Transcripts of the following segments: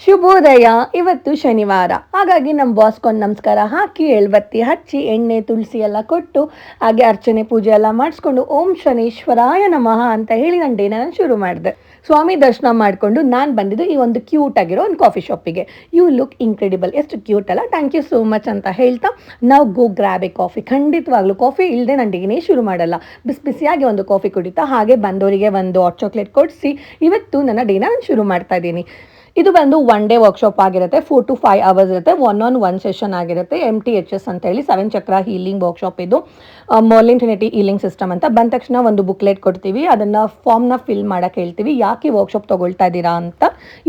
ಶುಭೋದಯ. ಇವತ್ತು ಶನಿವಾರ, ಹಾಗಾಗಿ ನಮ್ಮ ಬಾಸ್ಗೊಂದು ನಮಸ್ಕಾರ ಹಾಕಿ ಎಳ್ಬತ್ತಿ ಹಚ್ಚಿ ಎಣ್ಣೆ ತುಳಸಿ ಎಲ್ಲ ಕೊಟ್ಟು ಹಾಗೆ ಅರ್ಚನೆ ಪೂಜೆ ಎಲ್ಲ ಮಾಡಿಸ್ಕೊಂಡು ಓಂ ಶನೀಶ್ವರಾಯ ನಮಃ ಅಂತ ಹೇಳಿ ನನ್ನ ಡೇನ ನಾನು ಶುರು ಮಾಡಿದೆ. ಸ್ವಾಮಿ ದರ್ಶನ ಮಾಡಿಕೊಂಡು ನಾನು ಬಂದಿದ್ದು ಈ ಒಂದು ಕ್ಯೂಟ್ ಆಗಿರೋ ಒಂದು ಕಾಫಿ ಶಾಪಿಗೆ. ಯು ಲುಕ್ ಇನ್ಕ್ರೆಡಿಬಲ್, ಎಷ್ಟು ಕ್ಯೂಟ್ ಅಲ್ಲ, ಥ್ಯಾಂಕ್ ಯು ಸೋ ಮಚ್ ಅಂತ ಹೇಳ್ತಾ ನಾವು ಗೋ ಗ್ರ್ಯಾಬ್ ಎ ಕಾಫಿ. ಖಂಡಿತವಾಗ್ಲೂ ಕಾಫಿ ಇಲ್ಲದೆ ನಾನು ಡೇನೇ ಶುರು ಮಾಡಲ್ಲ. ಬಿಸಿಯಾಗಿ ಒಂದು ಕಾಫಿ ಕುಡಿತಾ ಹಾಗೆ ಬಂದವರಿಗೆ ಒಂದು ಹಾಟ್ ಚಾಕ್ಲೇಟ್ ಕೊಡಿಸಿ ಇವತ್ತು ನನ್ನ ಡೇನ ನಾನು ಶುರು ಮಾಡ್ತಾ ಇದ್ದೀನಿ. ಇದು ಬಂದು 1 ಡೇ ವರ್ಕ್ಶಾಪ್ ಆಗಿರುತ್ತೆ. 4 to 5 hours ಇರುತ್ತೆ. 1-on-1 ಸೆಷನ್ ಆಗಿರುತ್ತೆ. MTHS ಅಂತ ಹೇಳಿ 7 ಚಕ್ರ ಹೀಲಿಂಗ್ ವರ್ಕ್ಶಾಪ್. ಇದು ಮರ್ಲಿನ್ ಟ್ರಿನಿಟಿ ಹೀಲಿಂಗ್ ಸಿಸ್ಟಮ್ ಅಂತ. ಬಂದ ತಕ್ಷಣ ಒಂದು ಬುಕ್ಲೆಟ್ ಕೊಡ್ತೀವಿ, ಅದನ್ನು ಫಾರ್ಮ್ನ ಫಿಲ್ ಮಾಡೋಕ್ಕೆ ಹೇಳ್ತೀವಿ, ಯಾಕೆ ವರ್ಕ್ಶಾಪ್ ತೊಗೊಳ್ತಾ ಇದ್ದೀರಾ ಅಂತ.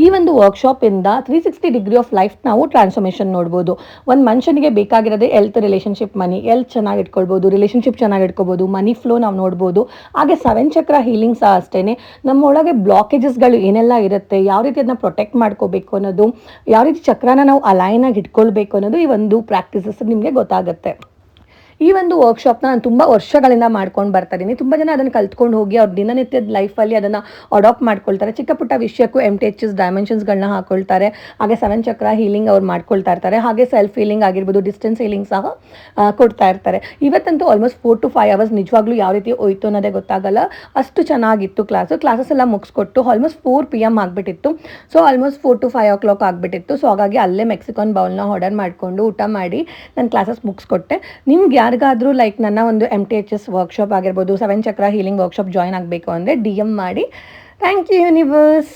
ಈ ಒಂದು ವರ್ಕ್ಶಾಪಿಂದ 360 ಡಿಗ್ರಿ ಆಫ್ ಲೈಫ್ ನಾವು ಟ್ರಾನ್ಸ್ಫಾರ್ಮೇಷನ್ ನೋಡ್ಬೋದು. ಒಂದು ಮನುಷ್ಯನಿಗೆ ಬೇಕಾಗಿರೋದೇ ಹೆಲ್ತ್, ರಿಲೇಷನ್ಶಿಪ್, ಮನಿ. ಹೆಲ್ತ್ ಚೆನ್ನಾಗಿ ಇಟ್ಕೊಳ್ಬೋದು, ರಿಲೇಷನ್ಶಿಪ್ ಚೆನ್ನಾಗಿ ಇಟ್ಕೊಬೋದು, ಮನಿ ಫ್ಲೋ ನಾವು ನೋಡ್ಬೋದು. ಹಾಗೆ 7 ಚಕ್ರ ಹೀಲಿಂಗ್ ಸಹ ಅಷ್ಟೇ. ನಮ್ಮೊಳಗೆ ಬ್ಲಾಕೇಜಸ್ಗಳು ಏನೆಲ್ಲ ಇರುತ್ತೆ, ಯಾವ ರೀತಿ ಅದನ್ನ ಪ್ರೊಟೆಕ್ಟ್ ಮಾಡ್ಕೋಬೇಕು ಅನ್ನೋದು, ಯಾವ ರೀತಿ ಚಕ್ರನ ನಾವು ಅಲೈನ್ ಆಗಿ ಇಟ್ಕೊಳ್ಬೇಕು ಅನ್ನೋದು ಈ ಒಂದು ಪ್ರಾಕ್ಟೀಸಸ್ ನಿಮಗೆ ಗೊತ್ತಾಗುತ್ತೆ. ಈ ಒಂದು ವರ್ಕ್ಶಾಪ್ನ ನಾನು ತುಂಬ ವರ್ಷಗಳಿಂದ ಮಾಡ್ಕೊಂಡು ಬರ್ತಾ ಇದ್ದೀನಿ. ತುಂಬ ಜನ ಅದನ್ನು ಕಲ್ತ್ಕೊಂಡು ಹೋಗಿ ಅವ್ರ ದಿನನಿತ್ಯದ ಲೈಫಲ್ಲಿ ಅದನ್ನು ಅಡಾಪ್ಟ್ ಮಾಡ್ಕೊಳ್ತಾರೆ. ಚಿಕ್ಕ ಪುಟ್ಟ ವಿಷಯಕ್ಕೂ MTHS ಡೈಮೆನ್ಷನ್ಸ್ಗಳನ್ನ ಹಾಕೊಳ್ತಾರೆ. ಹಾಗೆ 7 ಚಕ್ರ ಹೀಲಿಂಗ್ ಅವ್ರು ಮಾಡ್ಕೊಳ್ತಾ ಇರ್ತಾರೆ. ಹಾಗೆ ಸೆಲ್ಫ್ ಹೀಲಿಂಗ್ ಆಗಿರ್ಬೋದು, ಡಿಸ್ಟೆನ್ಸ್ ಹೀಲಿಂಗ್ ಸಹ ಕೊಡ್ತಾ ಇರ್ತಾರೆ. ಇವತ್ತಂತೂ ಆಲ್ಮೋಸ್ಟ್ 4 to 5 hours ನಿಜವಾಗ್ಲೂ ಯಾವ ರೀತಿ ಹೋಯ್ತು ಅನ್ನೋದೇ ಗೊತ್ತಾಗಲ್ಲ, ಅಷ್ಟು ಚೆನ್ನಾಗಿತ್ತು ಕ್ಲಾಸಸ್ ಎಲ್ಲ ಮುಗಿಸ್ಕೊಟ್ಟು ಆಲ್ಮೋಸ್ಟ್ 4 PM ಆಗಿಬಿಟ್ಟಿತ್ತು. ಸೊ ಆಲ್ಮೋಸ್ಟ್ 4 to 5 o'clock ಆಗಿಬಿಟ್ಟಿತ್ತು. ಸೊ ಹಾಗಾಗಿ ಅಲ್ಲೇ ಮೆಕ್ಸಿಕನ್ ಬೌಲ್ನ ಆರ್ಡರ್ ಮಾಡಿಕೊಂಡು ಊಟ ಮಾಡಿ ನಾನು ಕ್ಲಾಸಸ್ ಮುಗಿಸ್ಕೊಟ್ಟೆ. ನಿಮ್ಗೆ ಯಾರಿಗಾದರೂ ಲೈಕ್ ನನ್ನ ಒಂದು MTHS ವರ್ಕ್ಶಾಪ್ ಆಗಿರ್ಬೋದು, 7 ಚಕ್ರ ಹೀಲಿಂಗ್ ವರ್ಕ್ಶಾಪ್ ಜಾಯ್ನ್ ಆಗಬೇಕು ಅಂದರೆ DM ಮಾಡಿ. Thank you universe.